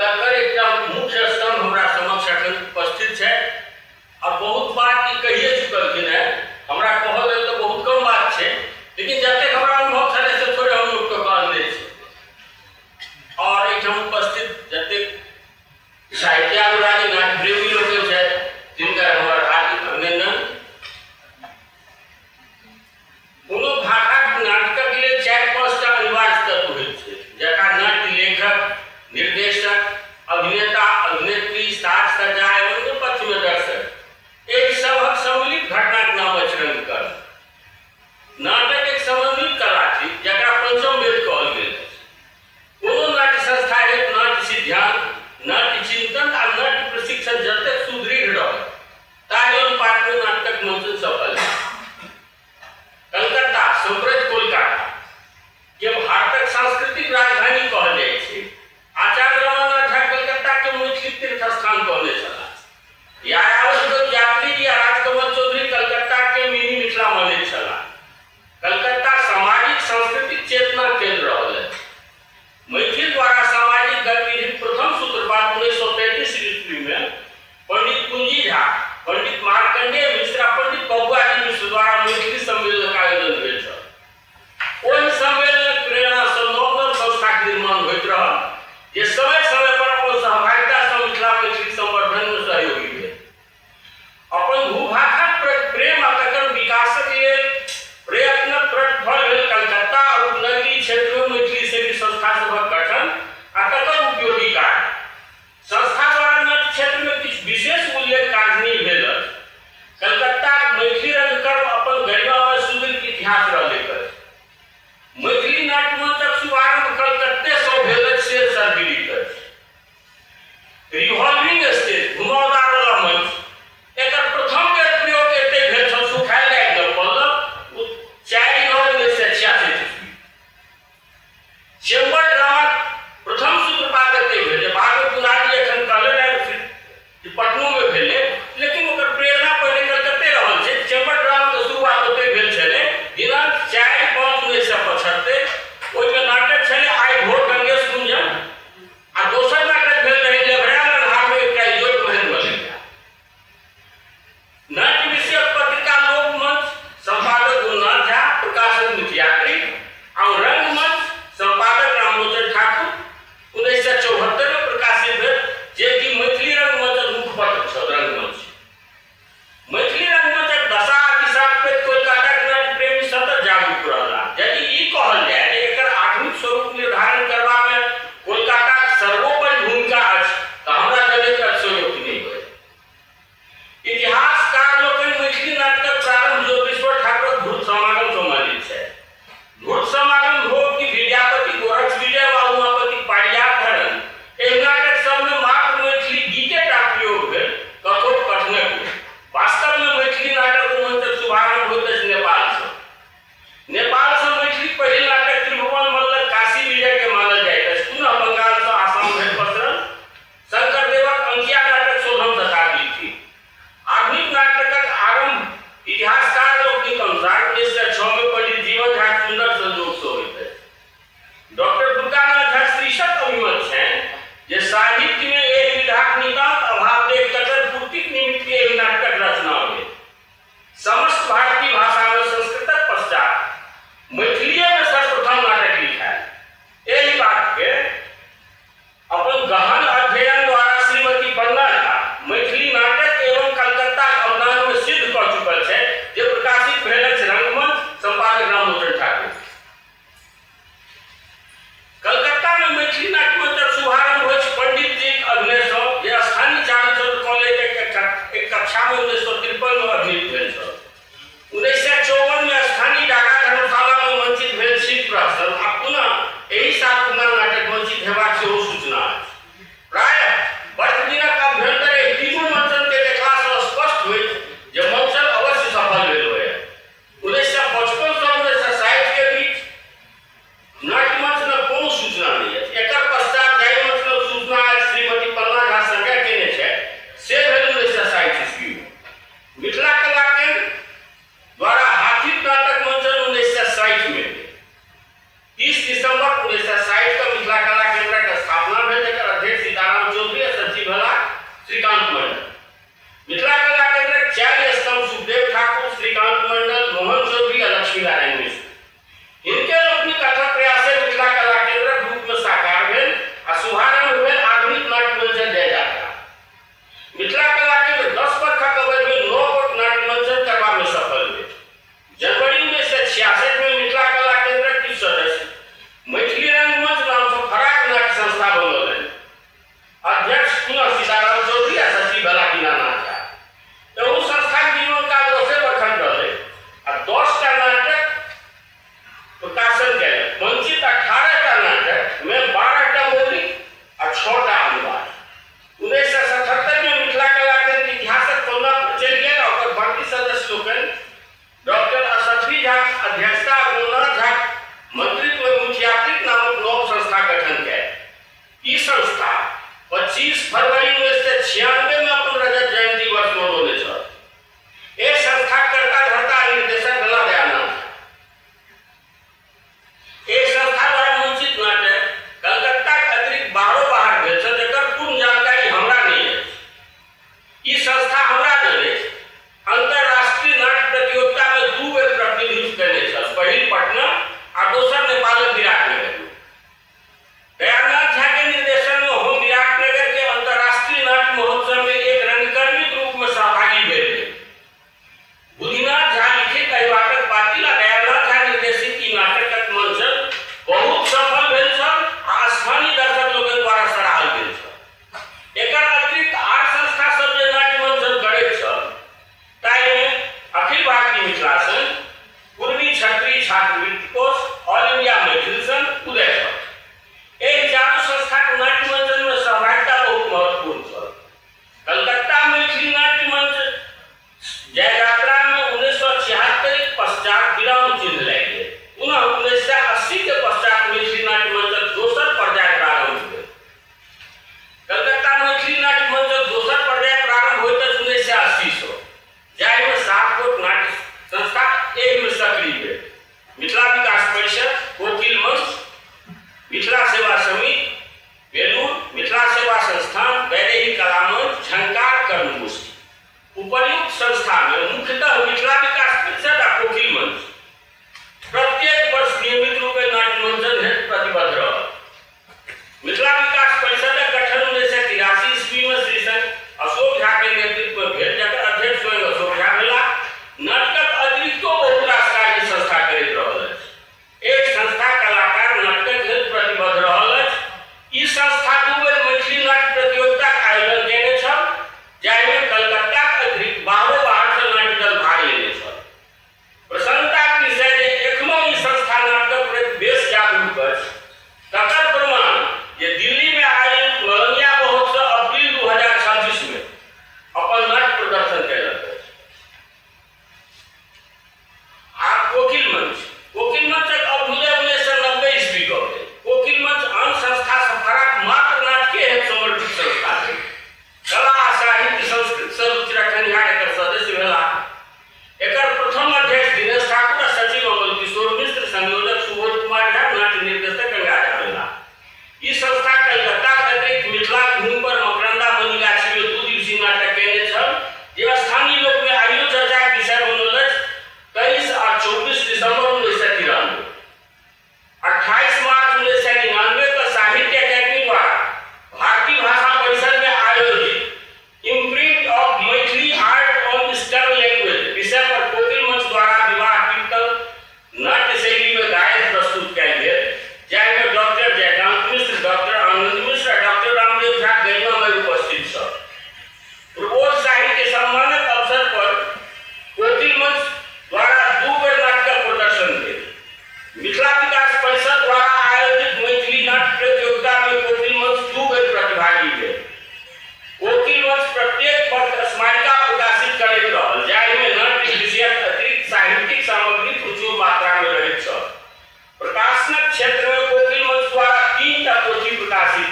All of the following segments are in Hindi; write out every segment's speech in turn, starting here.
तकर एकटा मुख्य स्तंभ हमरा समक्ष एखन उपस्थित छै और बहुत बात ई कहिए चुकलखिन है। हमरा कहल लेल तऽ बहुत कम बात छै, लेकिन जतेक हमरा अनुभव छलै से थोड़े हम लोगके कहने छी। और एहिठाम उपस्थित जतेक साहित्यानुरागी नाट्यप्रेमी लोक छथि तिनकर हमर हार्दिक अभिनंदन। कोनो भाषाक नाटकक लेल 4-5 टा अनिवार्य तत्व होइत छै, जकरा नाट्य लेखक, निर्देशक, अभिनेता, अभिनेत्री, साज सज्जा एवं पक्ष में दर्शक एक सभक सम्मिलित घटनाक नाम अछि रंगकर्म। नाटक एक समन्वित कला छी जकरा पंचम वेद कहल गेल अछि। कोनो नाट्य संस्था हेतु नाट्य सिद्धांत, नाट्य चिंतन आ नाट्य प्रशिक्षण जतेक सुदृढ़ रहत ताहि अनुपात में नाटक मंचन सफल है। कलकत्ता संप्रति कोलकाता के भारतक सांस्कृतिक राजधानी कहल जाइ छै। आचार्य रमानाथ झा कलकत्ता के मैथिली तीर्थ स्थान कहने छलाह। या यात्री या राजकमल चौधरी कलकत्ता के मिनी मिथिला मानैत छलाह। कलकत्ता सामाजिक सांस्कृतिक चेतना केंद्र रहल है। मैथिल द्वारा सामाजिक गतिविधि प्रथम सूत्रपात 1933 ईस्वी में पंडित कुंजी झा, पंडित मार्कंडेय मिश्रा, पंडित बबुआ जी मिश्र द्वारा मैथिली सम्मेलन का आयोजन भेल छल। ओहि सम्मेलनक प्रेरणा सँ नव संस्थाक निर्माण होइत रहल जे समय समय पर अपन सहभागिता सँ मिथिला मैथिली संवर्धन में सहयोगी भेल। अपन भूभाषाक प्रेम आ तकर विकासक लेल प्रयत्नक प्रतिफल भेल कलकत्ता और उपनगरीय क्षेत्र में मैथिली सेवी संस्था सभक गठन आ तकर उपयोगी कार्य। संस्था द्वारा नाट्य क्षेत्र में किछु विशेष उल्लेख काजनी भेल अछि। कलकत्ता मैथिली रंगकर्म अपन गरिमामय सुदीर्घ इतिहास रहलै अछि। मैथिली नाट्य मंचक शुभारंभ कलकत्ते सँ भेल अछि से सर्वविदित अछि।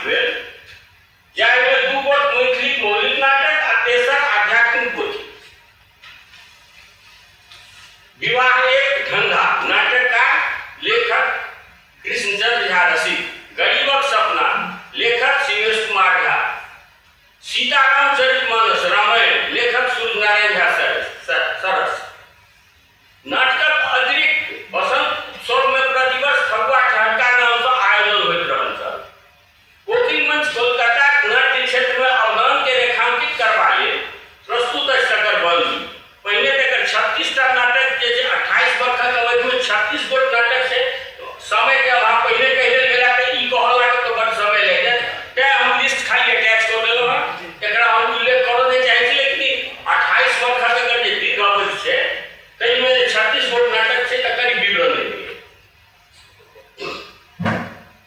भेल, जाहिमे 2 गोट मैथिली मौलिक नाटक आ तेसर आध्यात्मिक पोथी। विवाह एक धंधा नाटककार लेखक कृष्णचंद्र झा रसिक, गरीबक सपना लेखक शिवेश कुमार झा, सीताराम चरितमानस रामायण लेखक सूर्यनारायण झा सरस। नाटकक अतिरिक्त बसंत उत्सव में प्रतिवर्ष फगुआ ठहका नाम से आयोजन होइत रहल छल। कोकिल मंच कोलकाता नाट्य क्षेत्र में अवदान के रेखांकित करबा लेल प्रस्तुत अछि तकर बंदी। पहिने तकर 36 टा नाटक जे 28 वर्षक अवधि में 36 गोट नाटक से समय के अभाव पहले कहि देल गेला त ई कहला के तो बड़ समय लागि जायत, तें हम लिस्ट खाली अटैच कर देलहुं हन। एकरा हम उल्लेख करऽ नहि चाहै छी, लेकिन 28 वर्षक अगर जे दीर्घ अवधि छै तै में 36 गोट नाटक छै तकर विवरण देलिए।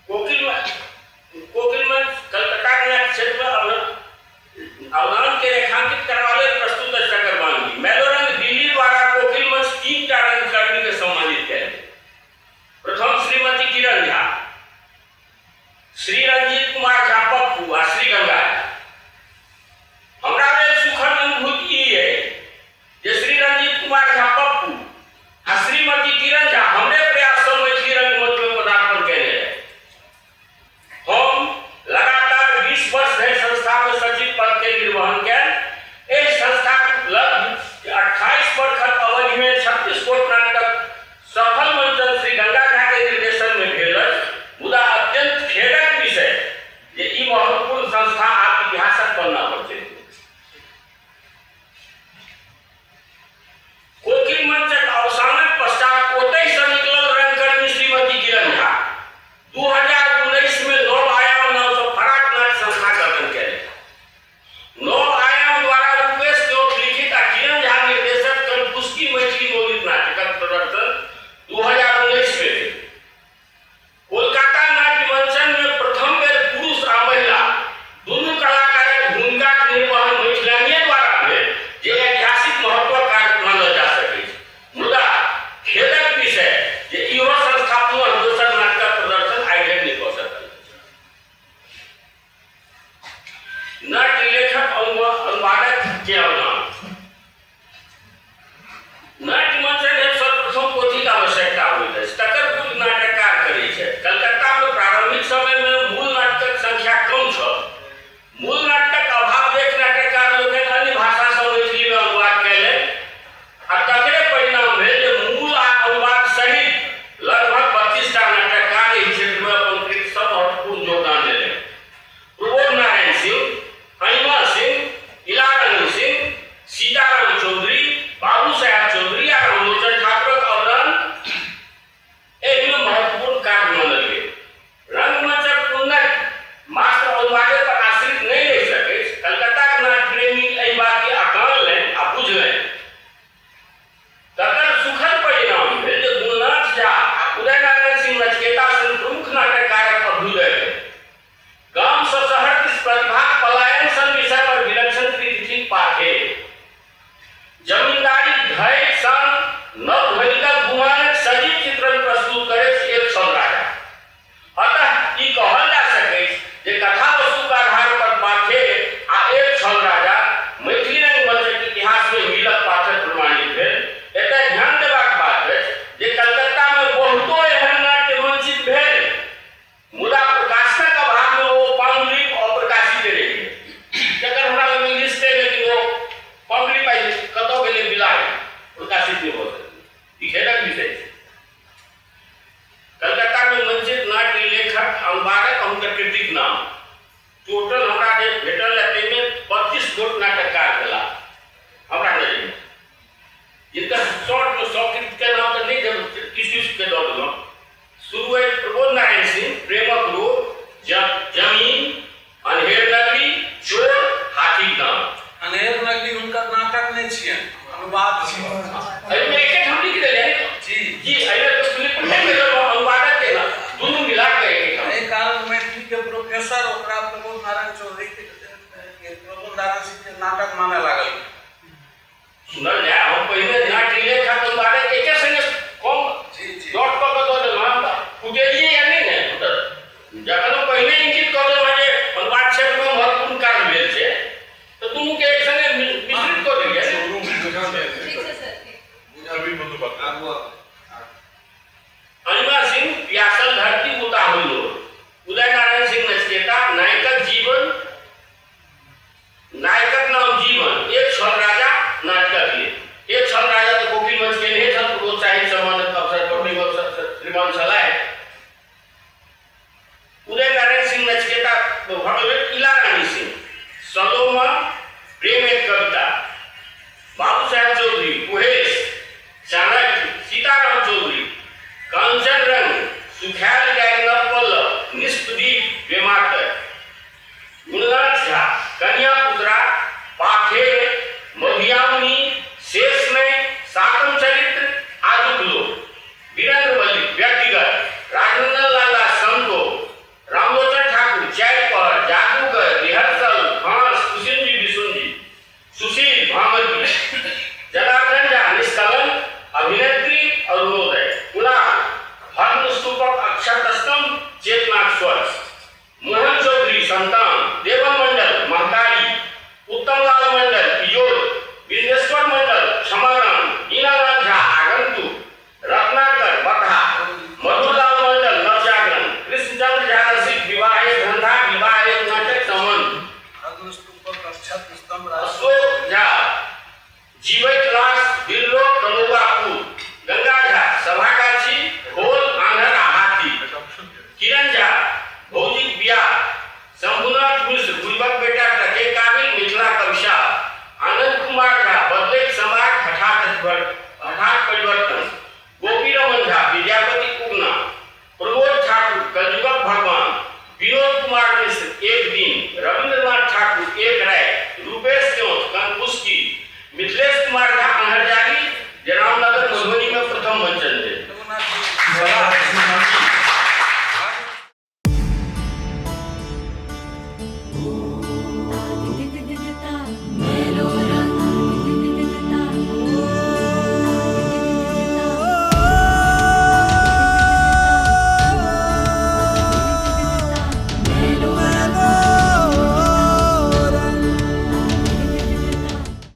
कोकिल मंच कलकत्ता नाट्य क्षेत्र में अवदान के रेखांकित करबा लेल प्रस्तुत अछि तकर बंदी। मेलोरंग दिल्ली द्वारा कोकिल मंच 3 टा रंगकर्मी के सम्मानित कयल। प्रथम श्रीमती किरण झा, श्री रंजीत कुमार झा पप्पू आ श्री गंगा झा। हमरा लेल सुखद अनुभूति ई है जे श्री रंजीत कुमार झा पप्पू आ श्रीमती किरण झा हमरे प्रयास से मैथिली रंगमंच में पदार्पण कयने रहे। हम लगातार 20 वर्ष धरि संस्था में सचिव पद के निर्वहन कयल। एहि संस्था लगभग 28 वर्षक अवधि में 36 गोट नाटक सफल मंचन श्री गंगा झा के निर्देशन में भेल अछि। मुदा अत्यंत खेदक विषय जे ई महत्वपूर्ण संस्था आब इतिहासक पन्ना पर चलि गेल। कोकिल मंचक अवसानक पश्चात ओतहि से निकलल रंगकर्मी श्रीमती किरण झा 2019 में नव आयाम नाम से फराक नाट्य संस्था गठन कयलनि। नव आयाम द्वारा रूपेश चौथ लिखित आ किरण झा निर्देशक कंपुष्की मैथिली मौलिक नाटकक प्रदर्शन 2019 में भेल। कोलकाता नाट्य मंचन में प्रथम बेर पुरुष आ महिला दुनू कलाकारक भूमिकाक निर्वहन मैथिलानिये द्वारा भेल, जे ऐतिहासिक महत्वक कार्य मानल जा सकैत छै। मुदा खेदक विषय जे इहो संस्था पुनः दोसर नाटकक प्रदर्शन आयोजन नहि कऽ सकल। नाट्य लेखक अनुवादक के अवदान। नाट्य मंचन हेतु सर्वप्रथम पोथीक आवश्यकता होइत अछि, तकर पूर्व नाटककार करैत छथि। कलकत्ता में प्रारंभिक समय में मूल नाटकक संख्या कम छल। मूल नाटकक अभाव देख नाटककार लोकनि अन्य भाषा से मैथिली में अनुवाद कयलनि आ तकरे परिणाम भेल जे मूल आ अनुवाद सहित लगभग 32 टा नाटककार एहि क्षेत्र में अपन कृति सँ महत्वपूर्ण योगदान देलनि। प्रबोध नारायण सिंह, महिमा सिंह, इलारानी सिंह, सीताराम चौधरी, बाबू साहब चौधरी आ रामलोचन ठाकुरक अवदान एहि में महत्वपूर्ण कार्य मानल गेल। रंगमंचक उन्नति मात्र अनुवादे पर आश्रित नहीं रहि सकैत। कलकत्ताक नाट्य प्रेमी एहि बात के आकांलनि आ बुझलनि। तकर सुखद परिणाम भेल जे गुणनाथ झा आ उदय नारायण सिंह नचिकेता सन प्रमुख नाटककारक अभ्युदय भेल। गाम से शहर दिस प्रतिभाक पलायन सन विषय पर विलक्षण कृति पाठे जमींदारी धैर्य सन नवध्वनिकक गुमानक सजीव चित्रण प्रस्तुत करैत एक छल राजा। अतः ई कहल जा सकैत जे कथा वस्तुक आधार पर पाठे आ एक छल राजा मैथिली रंगमंचक इतिहास में मिलक पाठक प्रमाणित भेल। एतय ध्यान देबाक बात अछि जे कलकत्ता में बहुतो एहन नाट्य मंचित भेल, मुदा प्रकाशनक अभाव में ओ पांडुलिपि अप्रकाशित रहि गेल। जकर हमरा लग लिस्ट है, लेकिन वो पांडुलिपि कतौ गेलै बिलाइ, प्रकाशित नहीं हो सकल। ई खेदक विषय छै। कलकत्ता में मंचित नाट्य लेखक अनुवादक हुनकर कृतिक नाम टोटल हमरा जे भेटल है ताहि में 32 गोट नाटककार भेला हमरा नजर में। जिनका शॉर्ट में 100 कृति के नाम तो नहीं किसी के दौड़ देलहुँ। शुरू है प्रबोध नारायण सिंह, प्रेमक रोग, जमीन, अन्हेर नगरी, चोर, हाथी नाम। अन्हेर नगरी हुनकर नाटक नहीं छियनि, अनुवाद छियनि। एहि में एके ठाम लिख देले जी एहि में तो फिलिप नहीं देलहुँ अनुवादक के ना दुनू मिला के एके ठाम। एहि कारण मैथिली के प्रोफेसर ओकरा प्रबोध नारायण चौधरी के प्रबोध नारायण सिंह के नाटक माने लागल। सुनल जाए हम पहले नाट्य लेखक अनुवादक एके संगे कम डॉट पर दो देलहुँ फुटेलिए या नहीं ने जखन पहले इंकित कर देलहुँ जे दुनू के एक संगे मिश्रित कर दिया शुरू में बुझा दे ठीक है सर बुझा भी बंदोबस्त